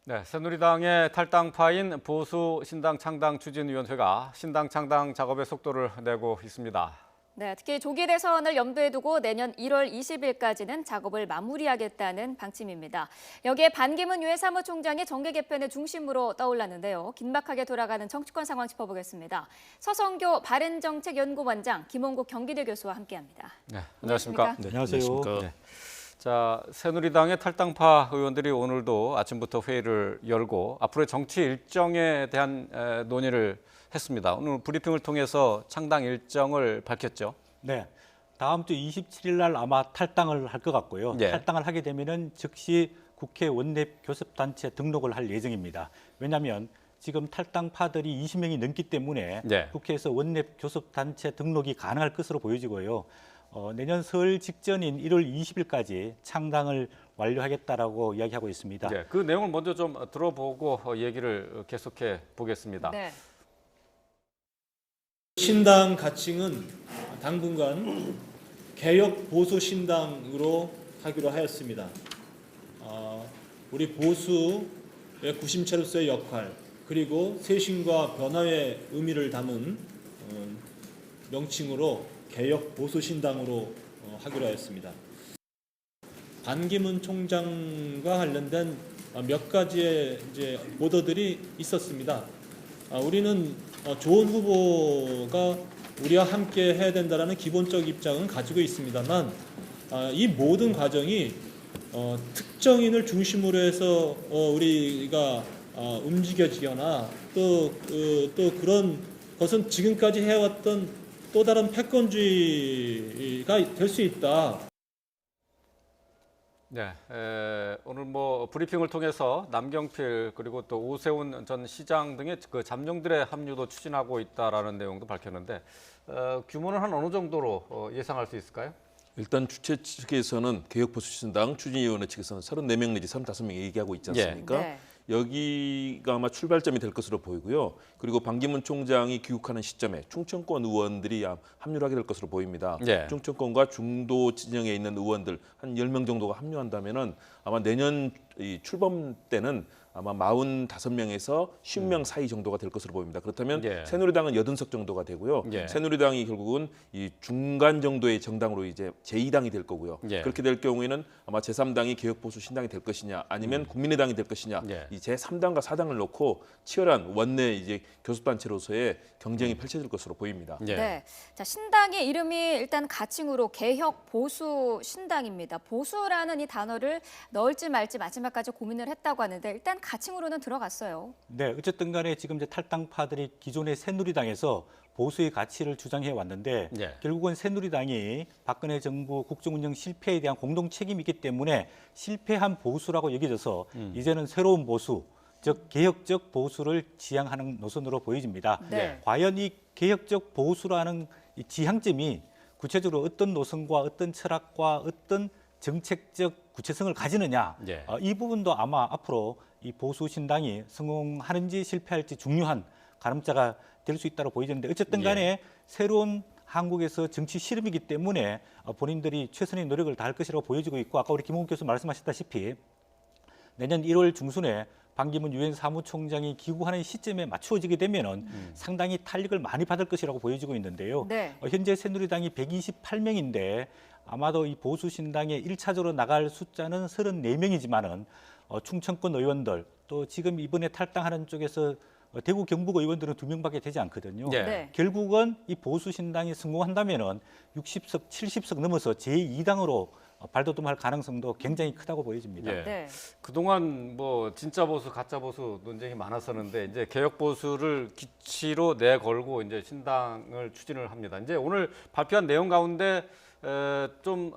네, 새누리당의 탈당파인 보수 신당 창당 추진위원회가 신당 창당 작업의 속도를 내고 있습니다. 네, 특히 조기 대선을 염두에 두고 내년 1월 20일까지는 작업을 마무리하겠다는 방침입니다. 여기에 반기문 유엔 사무총장이 정계 개편의 중심으로 떠올랐는데요. 긴박하게 돌아가는 정치권 상황 짚어보겠습니다. 서성교 바른정책연구원장, 김홍국 경기대 교수와 함께합니다. 네, 안녕하십니까? 네, 안녕하세요. 네. 자, 새누리당의 탈당파 의원들이 오늘도 아침부터 회의를 열고 앞으로의 정치 일정에 대한 논의를 했습니다. 오늘 브리핑을 통해서 창당 일정을 밝혔죠. 네, 다음 주 27일 날 아마 탈당을 할 것 같고요. 예. 탈당을 하게 되면은 즉시 국회 원내 교섭단체 등록을 할 예정입니다. 왜냐하면 지금 탈당파들이 20명이 넘기 때문에 예. 국회에서 원내 교섭단체 등록이 가능할 것으로 보여지고요. 내년 설 직전인 1월 20일까지 창당을 완료하겠다라고 이야기하고 있습니다. 네, 그 내용을 먼저 좀 들어보고 얘기를 계속해 보겠습니다. 네. 신당 가칭은 당분간 개혁 보수 신당으로 하기로 하였습니다. 우리 보수의 구심체로서의 역할 그리고 쇄신과 변화의 의미를 담은 명칭으로 개혁 보수 신당으로 하기로 하였습니다. 반기문 총장과 관련된 몇 가지의 이제 보도들이 있었습니다. 우리는 좋은 후보가 우리와 함께 해야 된다는 기본적 입장은 가지고 있습니다만 이 모든 과정이 특정인을 중심으로 해서 우리가 움직여지거나 또 그런 것은 지금까지 해왔던 또 다른 패권주의가 될 수 있다. 네, 오늘 뭐 브리핑을 통해서 남경필 그리고 또 오세훈 전 시장 등의 그 잠룡들의 합류도 추진하고 있다라는 내용도 밝혔는데 규모는 한 어느 정도로 예상할 수 있을까요? 일단 주최 측에서는 개혁보수신당 추진위원회 측에서는 34명 내지 35명 얘기하고 있지 않습니까? 네. 여기가 아마 출발점이 될 것으로 보이고요. 그리고 반기문 총장이 귀국하는 시점에 충청권 의원들이 합류하게 될 것으로 보입니다. 예. 충청권과 중도 진영에 있는 의원들 한 10명 정도가 합류한다면은 아마 내년 이 출범 때는 아마 45명에서 50명 사이 정도가 될 것으로 보입니다. 그렇다면 예. 새누리당은 80석 정도가 되고요. 예. 새누리당이 결국은 이 중간 정도의 정당으로 이제 제2당이 될 거고요. 예. 그렇게 될 경우에는 아마 제3당이 개혁보수신당이 될 것이냐 아니면 국민의당이 될 것이냐 예. 이 제3당과 4당을 놓고 치열한 원내 이제 교섭단체로서의 경쟁이 펼쳐질 것으로 보입니다. 예. 네. 자, 신당의 이름이 일단 가칭으로 개혁 보수 신당입니다. 보수라는 이 단어를 넣을지 말지 마지막까지 고민을 했다고 하는데 일단 가칭으로는 들어갔어요. 네, 어쨌든 간에 지금 이제 탈당파들이 기존의 새누리당에서 보수의 가치를 주장해 왔는데 예. 결국은 새누리당이 박근혜 정부 국정운영 실패에 대한 공동 책임이 있기 때문에 실패한 보수라고 여겨져서 이제는 새로운 보수, 즉 개혁적 보수를 지향하는 노선으로 보여집니다. 네. 과연 이 개혁적 보수라는 이 지향점이 구체적으로 어떤 노선과 어떤 철학과 어떤 정책적 구체성을 가지느냐 예. 이 부분도 아마 앞으로 이 보수 신당이 성공하는지 실패할지 중요한 가름자가 될 수 있다고 보이는데 어쨌든 간에 새로운 한국에서 정치 실험이기 때문에 본인들이 최선의 노력을 다할 것이라고 보여지고 있고 아까 우리 김홍국 교수 말씀하셨다시피 내년 1월 중순에 반기문 유엔 사무총장이 귀국하는 시점에 맞추어지게 되면은 상당히 탄력을 많이 받을 것이라고 보여지고 있는데요. 네. 현재 새누리당이 128명인데 아마도 이 보수 신당에 1차적으로 나갈 숫자는 34명이지만은 충청권 의원들 또 지금 이번에 탈당하는 쪽에서 대구 경북 의원들은 2명밖에 되지 않거든요. 예. 네. 결국은 이 보수 신당이 성공한다면은 60석, 70석 넘어서 제2당으로 발돋움할 가능성도 굉장히 크다고 보여집니다. 예. 네. 그동안 뭐 진짜 보수, 가짜 보수 논쟁이 많았었는데 이제 개혁 보수를 기치로 내걸고 이제 신당을 추진을 합니다. 이제 오늘 발표한 내용 가운데 좀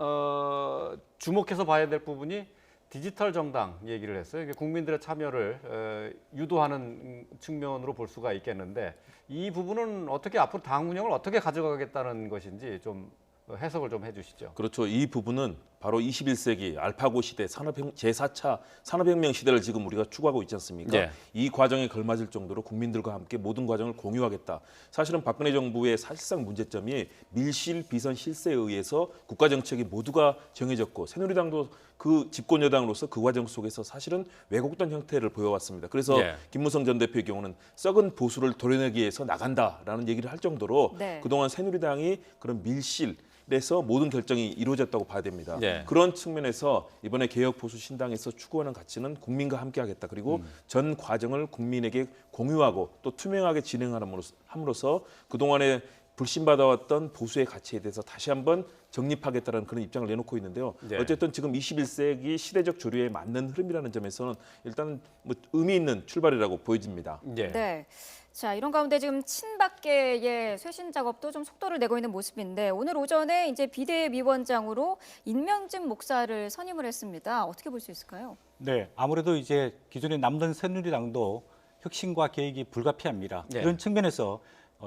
주목해서 봐야 될 부분이 디지털 정당 얘기를 했어요. 이게 국민들의 참여를 유도하는 측면으로 볼 수가 있겠는데 이 부분은 어떻게 앞으로 당 운영을 어떻게 가져가겠다는 것인지 좀 해석을 좀 해주시죠. 그렇죠. 이 부분은 바로 21세기 알파고 시대 제4차 산업혁명 시대를 지금 우리가 추구하고 있지 않습니까? 예. 이 과정에 걸맞을 정도로 국민들과 함께 모든 과정을 공유하겠다. 사실은 박근혜 정부의 사실상 문제점이 밀실, 비선, 실세에 의해서 국가 정책이 모두가 정해졌고 새누리당도 그 집권 여당으로서 그 과정 속에서 사실은 왜곡된 형태를 보여왔습니다. 그래서 예. 김무성 전 대표의 경우는 썩은 보수를 도려내기 위해서 나간다라는 얘기를 할 정도로 네. 그동안 새누리당이 그런 밀실에서 모든 결정이 이루어졌다고 봐야 됩니다. 예. 그런 측면에서 이번에 개혁 보수 신당에서 추구하는 가치는 국민과 함께하겠다. 그리고 전 과정을 국민에게 공유하고 또 투명하게 진행함으로써 그동안에 불신받아왔던 보수의 가치에 대해서 다시 한번 정립하겠다는 그런 입장을 내놓고 있는데요. 네. 어쨌든 지금 21세기 시대적 조류에 맞는 흐름이라는 점에서는 일단 뭐 의미 있는 출발이라고 보여집니다. 예. 네. 자, 이런 가운데 지금 친박계의 쇄신 작업도 좀 속도를 내고 있는 모습인데 오늘 오전에 이제 비대위원장으로 임명진 목사를 선임을 했습니다. 어떻게 볼 수 있을까요? 네, 아무래도 이제 기존에 남던 새누리당도 혁신과 개혁이 불가피합니다. 네. 이런 측면에서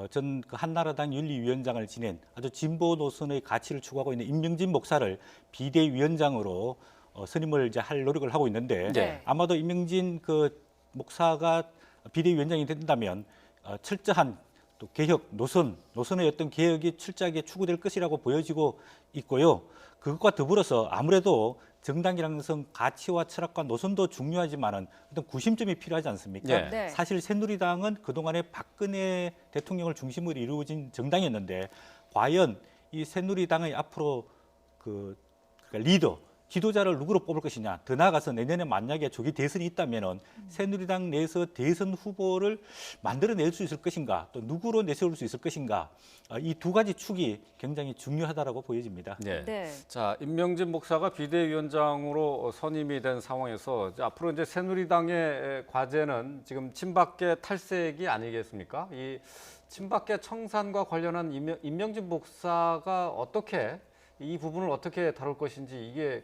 전 그 한나라당 윤리위원장을 지낸 아주 진보 노선의 가치를 추구하고 있는 임명진 목사를 비대위원장으로 선임을 이제 할 노력을 하고 있는데 네. 아마도 임명진 그 목사가 비대위원장이 된다면 철저한 또 개혁 노선의 어떤 개혁이 철저하게 추구될 것이라고 보여지고 있고요. 그것과 더불어서 아무래도 정당이라는 것은 가치와 철학과 노선도 중요하지만은 어떤 구심점이 필요하지 않습니까? 네. 네. 사실 새누리당은 그동안에 박근혜 대통령을 중심으로 이루어진 정당이었는데 과연 이 새누리당의 앞으로 그러니까 리더, 지도자를 누구로 뽑을 것이냐. 더 나아가서 내년에 만약에 조기 대선이 있다면은 새누리당 내에서 대선 후보를 만들어낼 수 있을 것인가, 또 누구로 내세울 수 있을 것인가. 이 두 가지 축이 굉장히 중요하다라고 보여집니다. 네. 네. 자, 임명진 목사가 비대위원장으로 선임이 된 상황에서 이제 앞으로 이제 새누리당의 과제는 지금 친박계 탈색이 아니겠습니까? 이 친박계 청산과 관련한 임명진 목사가 어떻게 이 부분을 어떻게 다룰 것인지 이게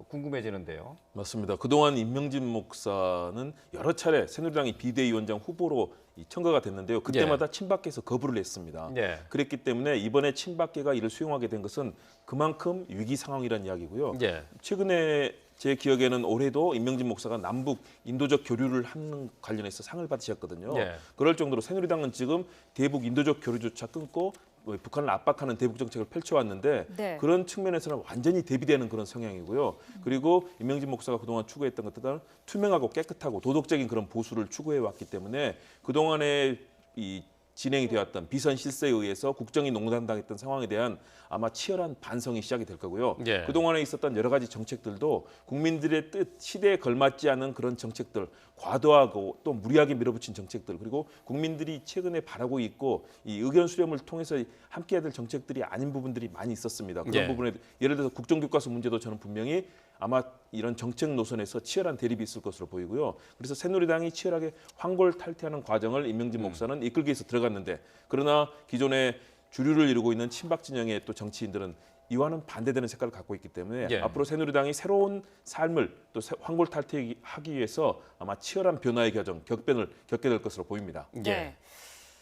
궁금해지는데요. 맞습니다. 그동안 임명진 목사는 여러 차례 새누리당이 비대위원장 후보로 청가가 됐는데요. 그때마다 친박계에서 거부를 했습니다. 예. 그랬기 때문에 이번에 친박계가 이를 수용하게 된 것은 그만큼 위기 상황이라는 이야기고요. 예. 최근에 제 기억에는 올해도 임명진 목사가 남북 인도적 교류를 하는 관련해서 상을 받으셨거든요. 예. 그럴 정도로 새누리당은 지금 대북 인도적 교류조차 끊고 북한을 압박하는 대북 정책을 펼쳐왔는데 네. 그런 측면에서는 완전히 대비되는 그런 성향이고요. 그리고 임명진 목사가 그동안 추구했던 것들은 투명하고 깨끗하고 도덕적인 그런 보수를 추구해왔기 때문에 그동안에 이 진행이 되었던 비선 실세에 의해서 국정이 농단당했던 상황에 대한 아마 치열한 반성이 시작이 될 거고요. 예. 그동안에 있었던 여러 가지 정책들도 국민들의 뜻, 시대에 걸맞지 않은 그런 정책들, 과도하고 또 무리하게 밀어붙인 정책들, 그리고 국민들이 최근에 바라고 있고 이 의견 수렴을 통해서 함께해야 될 정책들이 아닌 부분들이 많이 있었습니다. 그런 예. 부분에 예를 들어서 국정교과서 문제도 저는 분명히 아마 이런 정책 노선에서 치열한 대립이 있을 것으로 보이고요. 그래서 새누리당이 치열하게 황골탈퇴하는 과정을 임명진 목사는 이끌기 위해서 들어갔는데 그러나 기존에 주류를 이루고 있는 친박 진영의 또 정치인들은 이와는 반대되는 색깔을 갖고 있기 때문에 예. 앞으로 새누리당이 새로운 삶을 또 황골탈퇴하기 위해서 아마 치열한 변화의 과정, 격변을 겪게 될 것으로 보입니다. 네.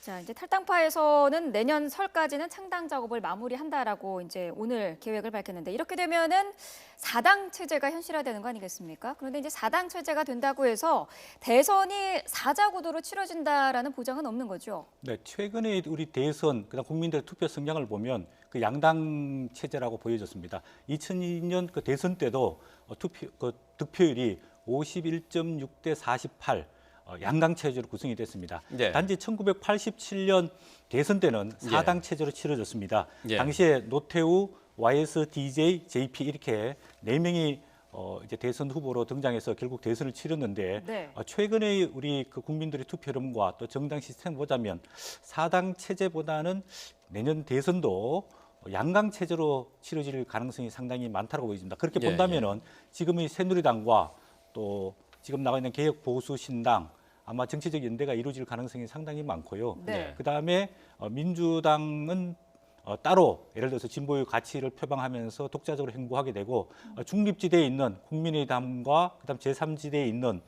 자, 이제 탈당파에서는 내년 설까지는 창당 작업을 마무리한다라고 이제 오늘 계획을 밝혔는데 이렇게 되면은 4당 체제가 현실화되는 거 아니겠습니까? 그런데 이제 4당 체제가 된다고 해서 대선이 사자구도로 치러진다라는 보장은 없는 거죠. 네, 최근에 우리 대선, 그다음 국민들의 투표 성향을 보면 그 양당 체제라고 보여졌습니다. 2002년 그 대선 때도 득표율이 51.6대 48. 양당 체제로 구성이 됐습니다. 네. 단지 1987년 대선 때는 4당 체제로 치러졌습니다. 예. 당시에 노태우, YS, DJ, JP 이렇게 4명이 이제 대선 후보로 등장해서 결국 대선을 치렀는데 네. 최근에 우리 그 국민들의 투표 흐름과 또 정당 시스템을 보자면 4당 체제보다는 내년 대선도 양강 체제로 치러질 가능성이 상당히 많다고 보여집니다. 그렇게 예, 본다면은 지금의 새누리당과 또 지금 나와 있는 개혁 보수 신당 아마 정치적 연대가 이루어질 가능성이 상당히 많고요. 네. 그다음에 민주당은 따로 예를 들어서 진보의 가치를 표방하면서 독자적으로 행보하게 되고 중립지대에 있는 국민의당과 그다음 제3지대에 있는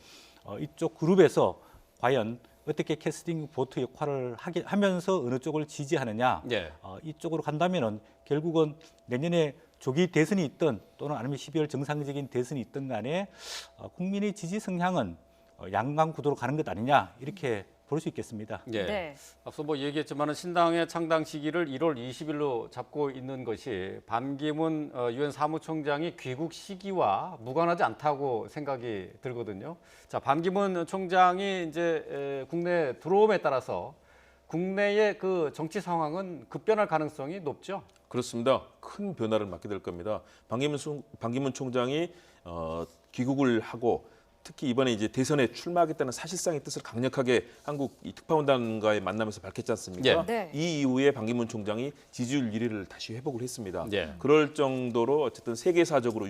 이쪽 그룹에서 과연 어떻게 캐스팅 보트 역할을 하면서 어느 쪽을 지지하느냐 예. 이쪽으로 간다면은 결국은 내년에 조기 대선이 있든 또는 아니면 12월 정상적인 대선이 있든 간에 국민의 지지 성향은 양강 구도로 가는 것 아니냐 이렇게 볼 수 있겠습니다. 예. 네. 앞서 뭐 얘기했지만은 신당의 창당 시기를 1월 20일로 잡고 있는 것이 반기문 유엔 사무총장이 귀국 시기와 무관하지 않다고 생각이 들거든요. 자, 반기문 총장이 이제 국내에 들어옴에 따라서 국내의 그 정치 상황은 급변할 가능성이 높죠. 그렇습니다. 큰 변화를 맞게 될 겁니다. 반기문 총장이 귀국을 하고 특히 이번에 이제 대선에 출마하겠다는 사실상의 뜻을 강력하게 한국 이 특파원단과의 만남에서 밝혔지 않습니까? 네. 이 이후에 반기문 총장이 지지율 1위를 다시 회복을 했습니다. 예. 그럴 정도로 어쨌든 세계사적으로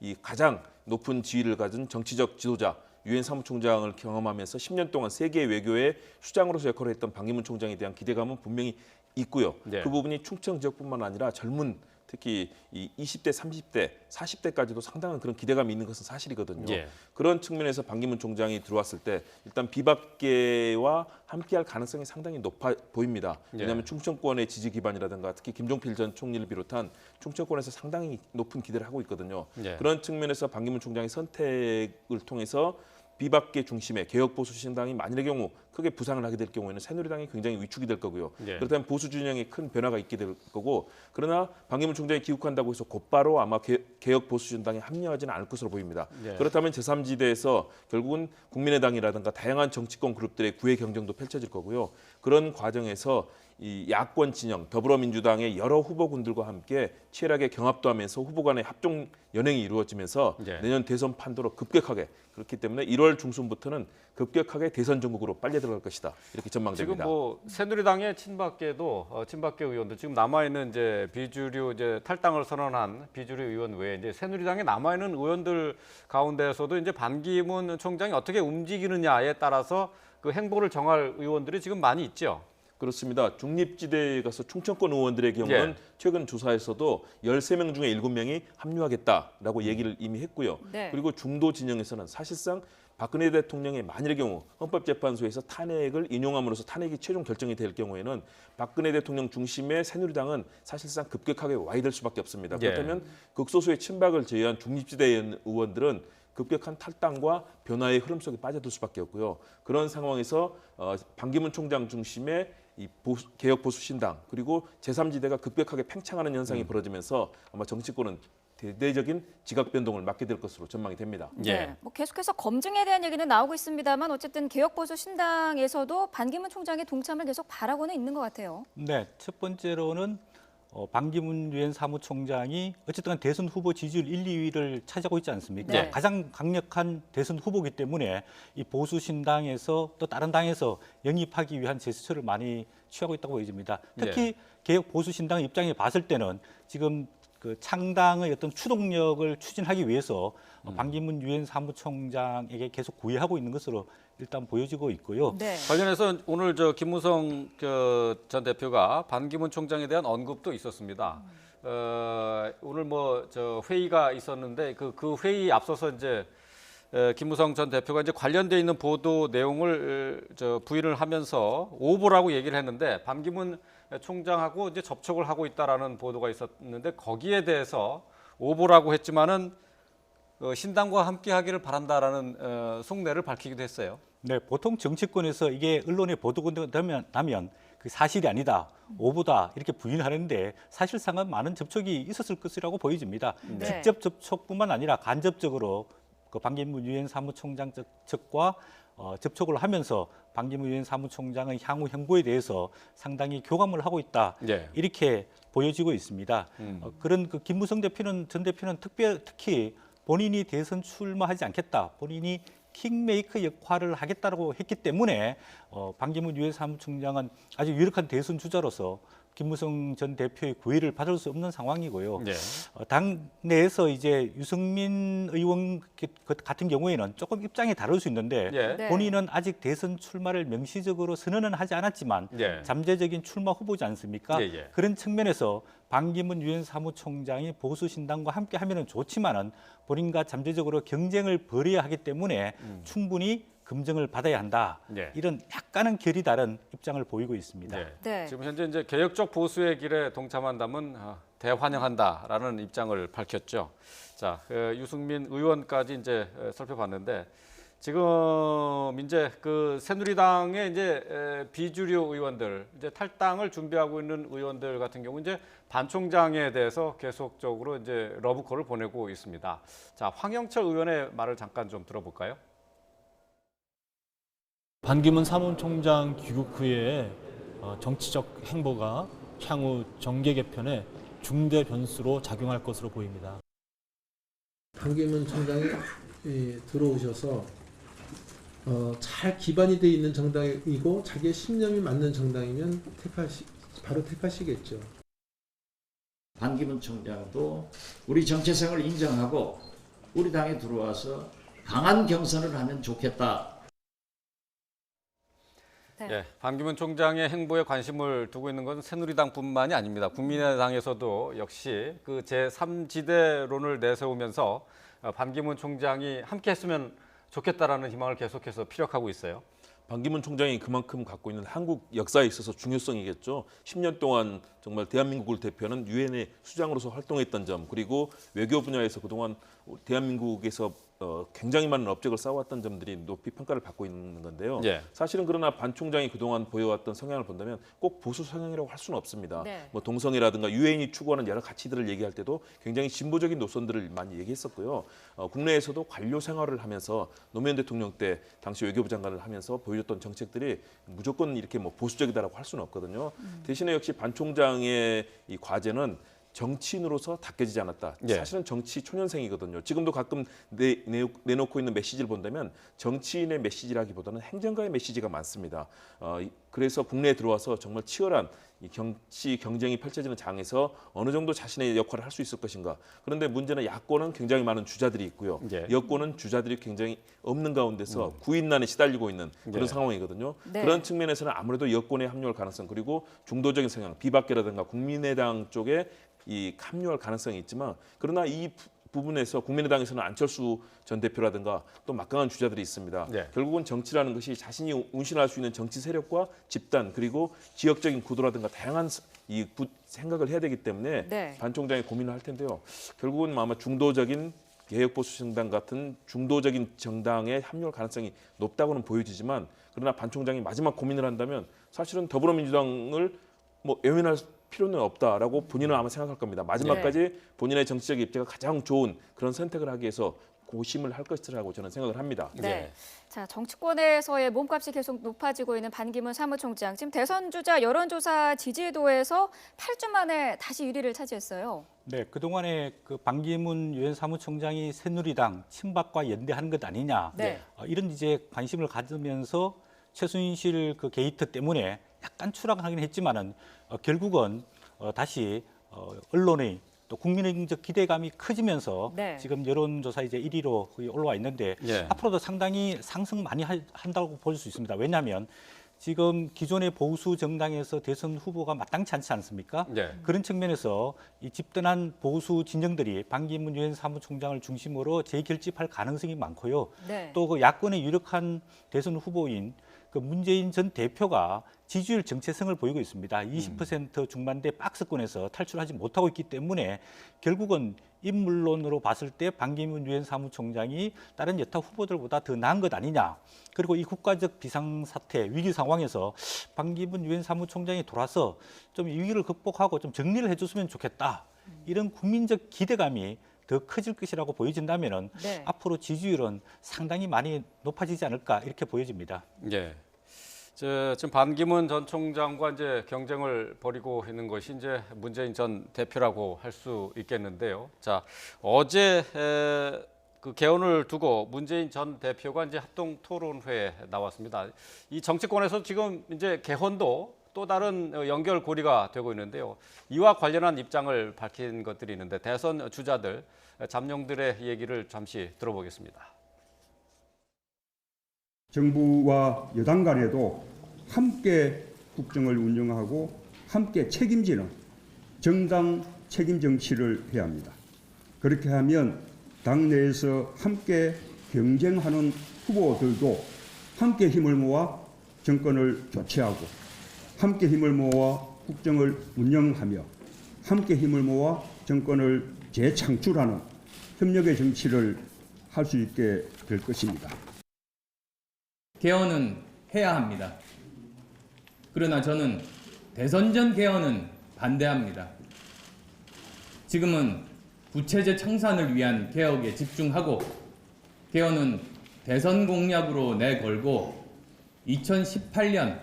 이 가장 높은 지위를 가진 정치적 지도자 유엔 사무총장을 경험하면서 10년 동안 세계 외교의 수장으로서 역할을 했던 반기문 총장에 대한 기대감은 분명히 있고요. 네. 그 부분이 충청 지역뿐만 아니라 젊은 특히 이 20대, 30대, 40대까지도 상당한 그런 기대감이 있는 것은 사실이거든요. 예. 그런 측면에서 반기문 총장이 들어왔을 때 일단 비박계와 함께할 가능성이 상당히 높아 보입니다. 예. 왜냐하면 충청권의 지지 기반이라든가 특히 김종필 전 총리를 비롯한 충청권에서 상당히 높은 기대를 하고 있거든요. 예. 그런 측면에서 반기문 총장의 선택을 통해서 비박계 중심의 개혁 보수 신당이 만일의 경우 크게 부상을 하게 될 경우에는 새누리당이 굉장히 위축이 될 거고요. 예. 그렇다면 보수 진영에 큰 변화가 있게 될 거고 그러나 반기문 총장이 귀국한다고 해서 곧바로 아마 개혁 보수 신당에 합류하지는 않을 것으로 보입니다. 예. 그렇다면 제3지대에서 결국은 국민의당이라든가 다양한 정치권 그룹들의 구애 경쟁도 펼쳐질 거고요. 그런 과정에서 이 야권 진영 더불어민주당의 여러 후보군들과 함께 치열하게 경합도 하면서 후보 간의 합종 연행이 이루어지면서 예. 내년 대선 판도로 급격하게 그렇기 때문에 1월 중순부터는 급격하게 대선 전국으로 빨려 들어갈 것이다. 이렇게 지금 전망됩니다. 뭐 새누리당의 친박계도 친박계 의원들 지금 남아 있는 이제 비주류 이제 탈당을 선언한 비주류 의원 외에 이제 새누리당에 남아 있는 의원들 가운데에서도 이제 반기문 총장이 어떻게 움직이느냐에 따라서 그 행보를 정할 의원들이 지금 많이 있죠. 그렇습니다. 중립지대에 가서 충청권 의원들의 경우는 예. 최근 조사에서도 13명 중에 7명이 합류하겠다라고 얘기를 이미 했고요. 네. 그리고 중도 진영에서는 사실상 박근혜 대통령의 만일의 경우 헌법재판소에서 탄핵을 인용함으로써 탄핵이 최종 결정이 될 경우에는 박근혜 대통령 중심의 새누리당은 사실상 급격하게 와해될 수밖에 없습니다. 예. 그렇다면 극소수의 친박을 제외한 중립지대 의원들은 급격한 탈당과 변화의 흐름 속에 빠져들 수밖에 없고요. 그런 상황에서 반기문 총장 중심의 이 개혁 보수 신당 그리고 제3지대가 급격하게 팽창하는 현상이 벌어지면서 아마 정치권은 대대적인 지각 변동을 맞게 될 것으로 전망이 됩니다. 예. 네. 뭐 계속해서 검증에 대한 얘기는 나오고 있습니다만 어쨌든 개혁보수 신당에서도 반기문 총장의 동참을 계속 바라고는 있는 것 같아요. 네, 첫 번째로는 반기문 유엔 사무총장이 어쨌든 대선 후보 지지율 1, 2위를 차지하고 있지 않습니까? 네. 가장 강력한 대선 후보이기 때문에 이 보수 신당에서 또 다른 당에서 영입하기 위한 제스처를 많이 취하고 있다고 보여집니다. 특히 개혁 보수 신당의 입장에 봤을 때는 지금 그 창당의 어떤 추동력을 추진하기 위해서 반기문 유엔 사무총장에게 계속 구애하고 있는 것으로 일단 보여지고 있고요. 네. 관련해서 오늘 저 김무성 전 대표가 반기문 총장에 대한 언급도 있었습니다. 오늘 뭐 저 회의가 있었는데 그 회의 앞서서 이제 김무성 전 대표가 이제 관련돼 있는 보도 내용을 부인을 하면서 오보라고 얘기를 했는데 반기문 총장하고 이제 접촉을 하고 있다라는 보도가 있었는데 거기에 대해서 오보라고 했지만은 신당과 함께하기를 바란다라는 속내를 밝히기도 했어요. 네, 보통 정치권에서 이게 언론에 보도가 나면 그 사실이 아니다, 오보다 이렇게 부인하는데 사실상은 많은 접촉이 있었을 것이라고 보여집니다. 네. 직접 접촉뿐만 아니라 간접적으로 그 반기문 유엔 사무총장 측과 접촉을 하면서 반기문 유엔 사무총장의 향후 행보에 대해서 상당히 교감을 하고 있다. 예. 이렇게 보여지고 있습니다. 그런 그 김무성 전 대표는 특히 본인이 대선 출마하지 않겠다, 본인이 킹메이커 역할을 하겠다고 했기 때문에 반기문 유엔 사무총장은 아주 유력한 대선 주자로서 김무성 전 대표의 구애를 받을 수 없는 상황이고요. 예. 당 내에서 이제 유승민 의원 같은 경우에는 조금 입장이 다를 수 있는데 예. 네. 본인은 아직 대선 출마를 명시적으로 선언은 하지 않았지만 예. 잠재적인 출마 후보지 않습니까? 예, 예. 그런 측면에서 반기문 유엔 사무총장이 보수 신당과 함께 하면은 좋지만은 본인과 잠재적으로 경쟁을 벌여야 하기 때문에 충분히 검증을 받아야 한다. 예. 이런 약간은 결이 다른 입장을 보이고 있습니다. 네. 네. 지금 현재 이제 개혁적 보수의 길에 동참한다면 대환영한다라는 입장을 밝혔죠. 자, 유승민 의원까지 이제 살펴봤는데 지금 이제 그 새누리당의 이제 비주류 의원들 이제 탈당을 준비하고 있는 의원들 같은 경우 이제 반 총장에 대해서 계속적으로 이제 러브콜을 보내고 있습니다. 자, 황영철 의원의 말을 잠깐 좀 들어볼까요? 반기문 사무총장 귀국 후에 정치적 행보가 향후 정계 개편에 중대 변수로 작용할 것으로 보입니다. 반기문 총장이 들어오셔서 잘 기반이 돼 있는 정당이고 자기의 신념이 맞는 정당이면 바로 택하시겠죠. 반기문 총장도 우리 정체성을 인정하고 우리 당에 들어와서 강한 경선을 하면 좋겠다. 네. 예, 반기문 총장의 행보에 관심을 두고 있는 것은 새누리당뿐만이 아닙니다. 국민의당에서도 역시 그 제3지대론을 내세우면서 반기문 총장이 함께했으면 좋겠다라는 희망을 계속해서 피력하고 있어요. 반기문 총장이 그만큼 갖고 있는 한국 역사에 있어서 중요성이겠죠. 10년 동안 정말 대한민국을 대표하는 유엔의 수장으로서 활동했던 점, 그리고 외교 분야에서 그동안 대한민국에서 굉장히 많은 업적을 쌓아왔던 점들이 높이 평가를 받고 있는 건데요. 예. 사실은 그러나 반 총장이 그동안 보여왔던 성향을 본다면 꼭 보수 성향이라고 할 수는 없습니다. 네. 뭐 동성애라든가 유엔이 추구하는 여러 가치들을 얘기할 때도 굉장히 진보적인 노선들을 많이 얘기했었고요. 국내에서도 관료 생활을 하면서 노무현 대통령 때 당시 외교부 장관을 하면서 보여줬던 정책들이 무조건 이렇게 뭐 보수적이다라고 할 수는 없거든요. 대신에 역시 반 총장의 이 과제는 정치인으로서 닦여지지 않았다. 예. 사실은 정치 초년생이거든요. 지금도 가끔 내놓고 있는 메시지를 본다면 정치인의 메시지라기보다는 행정가의 메시지가 많습니다. 그래서 국내에 들어와서 정말 치열한 이 정치 경쟁이 펼쳐지는 장에서 어느 정도 자신의 역할을 할 수 있을 것인가. 그런데 문제는 야권은 굉장히 많은 주자들이 있고요. 예. 여권은 주자들이 굉장히 없는 가운데서 구인난에 시달리고 있는 그런 예. 상황이거든요. 네. 그런 측면에서는 아무래도 여권에 합류할 가능성, 그리고 중도적인 성향, 비박계라든가 국민의당 쪽에 이 합류할 가능성이 있지만, 그러나 이 부분에서 국민의당에서는 안철수 전 대표라든가 또 막강한 주자들이 있습니다. 네. 결국은 정치라는 것이 자신이 운신할 수 있는 정치 세력과 집단, 그리고 지역적인 구도라든가 다양한 생각을 해야 되기 때문에 네. 반 총장이 고민을 할 텐데요. 결국은 아마 중도적인 개혁보수정당 같은 중도적인 정당에 합류할 가능성이 높다고는 보여지지만, 그러나 반 총장이 마지막 고민을 한다면 사실은 더불어민주당을 뭐 외면할 필요는 없다라고 본인은 아마 생각할 겁니다. 마지막까지 본인의 정치적 입지가 가장 좋은 그런 선택을 하기 위해서 고심을 할 것이라고 저는 생각을 합니다. 네. 예. 자, 정치권에서의 몸값이 계속 높아지고 있는 반기문 사무총장. 지금 대선 주자 여론조사 지지도에서 8주 만에 다시 1위를 차지했어요. 네, 그동안에 그 반기문 유엔 사무총장이 새누리당 친박과 연대하는 것 아니냐, 네. 이런 이제 관심을 가지면서 최순실 그 게이트 때문에 약간 추락하긴 했지만은 결국은 다시 언론의 또 국민적 기대감이 커지면서 네. 지금 여론조사 이제 1위로 거의 올라와 있는데 예. 앞으로도 상당히 상승 많이 한다고 볼 수 있습니다. 왜냐하면 지금 기존의 보수 정당에서 대선 후보가 마땅치 않지 않습니까? 예. 그런 측면에서 이 집단한 보수 진영들이 반기문 유엔 사무총장을 중심으로 재결집할 가능성이 많고요. 네. 또 그 야권의 유력한 대선 후보인 그 문재인 전 대표가 지지율 정체성을 보이고 있습니다. 20% 중반대 박스권에서 탈출하지 못하고 있기 때문에 결국은 인물론으로 봤을 때 반기문 유엔 사무총장이 다른 여타 후보들보다 더 나은 것 아니냐. 그리고 이 국가적 비상사태 위기 상황에서 반기문 유엔 사무총장이 돌아서 좀 위기를 극복하고 좀 정리를 해줬으면 좋겠다. 이런 국민적 기대감이 더 커질 것이라고 보여진다면은 네. 앞으로 지지율은 상당히 많이 높아지지 않을까 이렇게 보여집니다. 예. 지금 반기문 전 총장과 이제 경쟁을 벌이고 있는 것이 이제 문재인 전 대표라고 할 수 있겠는데요. 자, 어제 그 개헌을 두고 문재인 전 대표가 이제 합동 토론회에 나왔습니다. 이 정치권에서 지금 이제 개헌도 또 다른 연결고리가 되고 있는데요. 이와 관련한 입장을 밝힌 것들이 있는데 대선 주자들, 잠룡들의 얘기를 잠시 들어보겠습니다. 정부와 여당 간에도 함께 국정을 운영하고 함께 책임지는 정당 책임 정치를 해야 합니다. 그렇게 하면 당내에서 함께 경쟁하는 후보들도 함께 힘을 모아 정권을 교체하고 함께 힘을 모아 국정을 운영하며 함께 힘을 모아 정권을 재창출하는 협력의 정치를 할 수 있게 될 것입니다. 개헌은 해야 합니다. 그러나 저는 대선 전 개헌은 반대합니다. 지금은 구체제 청산을 위한 개혁에 집중하고 개헌은 대선 공약으로 내걸고 2018년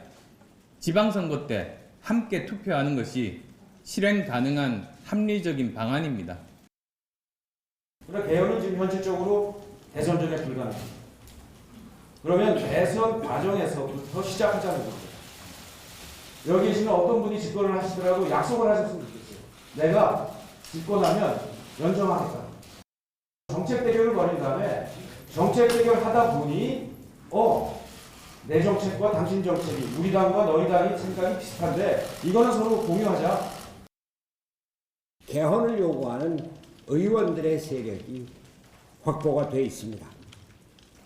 지방선거 때 함께 투표하는 것이 실행 가능한 합리적인 방안입니다. 그러나 개헌은 지금 현실적으로 대선 전에 불가능합니다. 그러면 대선 과정에서부터 시작하자는 겁니다. 여기 계시는 어떤 분이 집권을 하시더라도 약속을 하셨으면 좋겠어요. 내가 집권하면 연정하겠다. 정책 대결을 벌인 다음에 정책 대결 하다 보니 내 정책과 당신 정책이 우리 당과 너희 당이 생각이 비슷한데 이거는 서로 공유하자. 개헌을 요구하는 의원들의 세력이 확보가 되어 있습니다.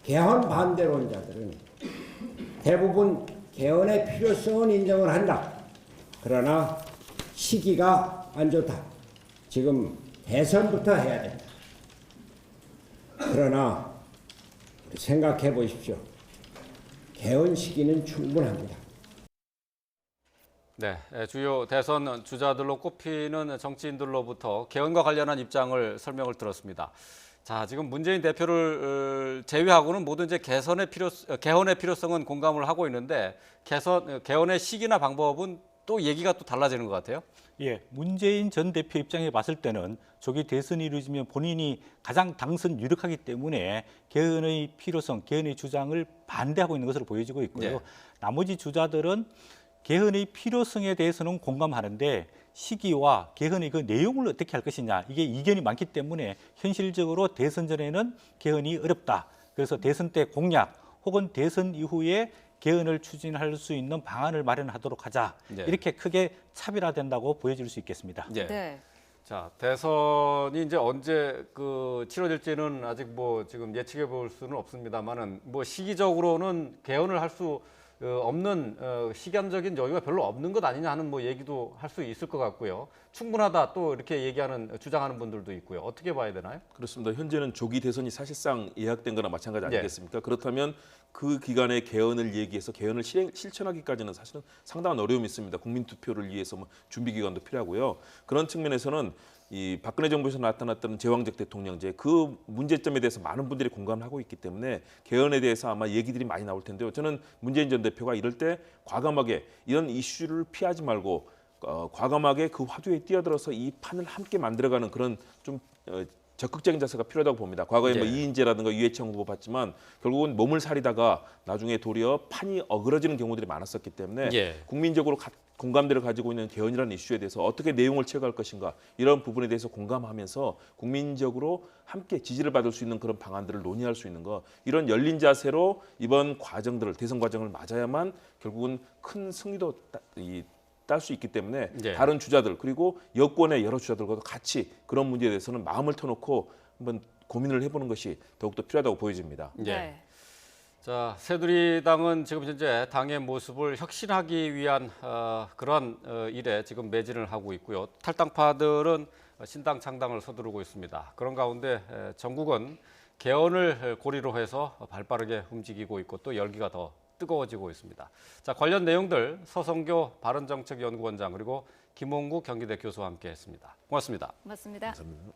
개헌 반대론자들은 대부분 개헌의 필요성은 인정을 한다. 그러나 시기가 안 좋다. 지금 대선부터 해야 된다. 그러나 생각해 보십시오. 개헌 시기는 충분합니다. 네, 주요 대선 주자들로 꼽히는 정치인들로부터 개헌과 관련한 입장을 설명을 들었습니다. 자, 지금 문재인 대표를 제외하고는 모두 이제 개헌의 필요성은 공감을 하고 있는데 개헌의 시기나 방법은 또 얘기가 또 달라지는 것 같아요. 예, 문재인 전 대표 입장에 봤을 때는 조기 대선이 이루어지면 본인이 가장 당선 유력하기 때문에 개헌의 필요성, 개헌의 주장을 반대하고 있는 것으로 보여지고 있고요. 네. 나머지 주자들은 개헌의 필요성에 대해서는 공감하는데 시기와 개헌의 그 내용을 어떻게 할 것이냐, 이게 이견이 많기 때문에 현실적으로 대선 전에는 개헌이 어렵다. 그래서 대선 때 공약 혹은 대선 이후에 개헌을 추진할 수 있는 방안을 마련하도록 하자. 네. 이렇게 크게 차별화된다고 보여질 수 있겠습니다. 네. 네. 자, 대선이 이제 언제 치러질지는 아직 뭐 지금 예측해 볼 수는 없습니다만은 뭐 시기적으로는 개헌을 할 수 없는 시간적인 여유가 별로 없는 것 아니냐 하는 뭐 얘기도 할 수 있을 것 같고요. 충분하다 또 이렇게 주장하는 분들도 있고요. 어떻게 봐야 되나요? 그렇습니다. 현재는 조기 대선이 사실상 예약된 거나 마찬가지 네. 아니겠습니까? 그렇다면 그 기간에 개헌을 얘기해서 개헌을 실천하기까지는 사실은 상당한 어려움이 있습니다. 국민투표를 위해서 뭐 준비 기간도 필요하고요. 그런 측면에서는 이 박근혜 정부에서 나타났던 제왕적 대통령제 그 문제점에 대해서 많은 분들이 공감을 하고 있기 때문에 개헌에 대해서 아마 얘기들이 많이 나올 텐데요. 저는 문재인 전 대표가 이럴 때 과감하게 이런 이슈를 피하지 말고 과감하게 그 화두에 뛰어들어서 이 판을 함께 만들어가는 그런 좀 적극적인 자세가 필요하다고 봅니다. 과거에 뭐 이인재라든가 유해창 후보 봤지만 결국은 몸을 사리다가 나중에 도리어 판이 어그러지는 경우들이 많았었기 때문에 국민적으로 공감대를 가지고 있는 개헌이라는 이슈에 대해서 어떻게 내용을 채택할 것인가 이런 부분에 대해서 공감하면서 국민적으로 함께 지지를 받을 수 있는 그런 방안들을 논의할 수 있는 거 이런 열린 자세로 이번 과정들을 대선 과정을 맞아야만 결국은 큰 승리도 딸 수 있기 때문에 다른 주자들 그리고 여권의 여러 주자들과도 같이 그런 문제에 대해서는 마음을 터놓고 한번 고민을 해보는 것이 더욱더 필요하다고 보여집니다. 네. 자, 새누리당은 지금 현재 당의 모습을 혁신하기 위한 그런 일에 지금 매진을 하고 있고요. 탈당파들은 신당 창당을 서두르고 있습니다. 그런 가운데 전국은 개헌을 고리로 해서 발빠르게 움직이고 있고 또 열기가 더 뜨거워지고 있습니다. 자, 관련 내용들 서성교 바른정책연구원장 그리고 김홍구 경기대 교수와 함께했습니다. 고맙습니다. 고맙습니다. 감사합니다.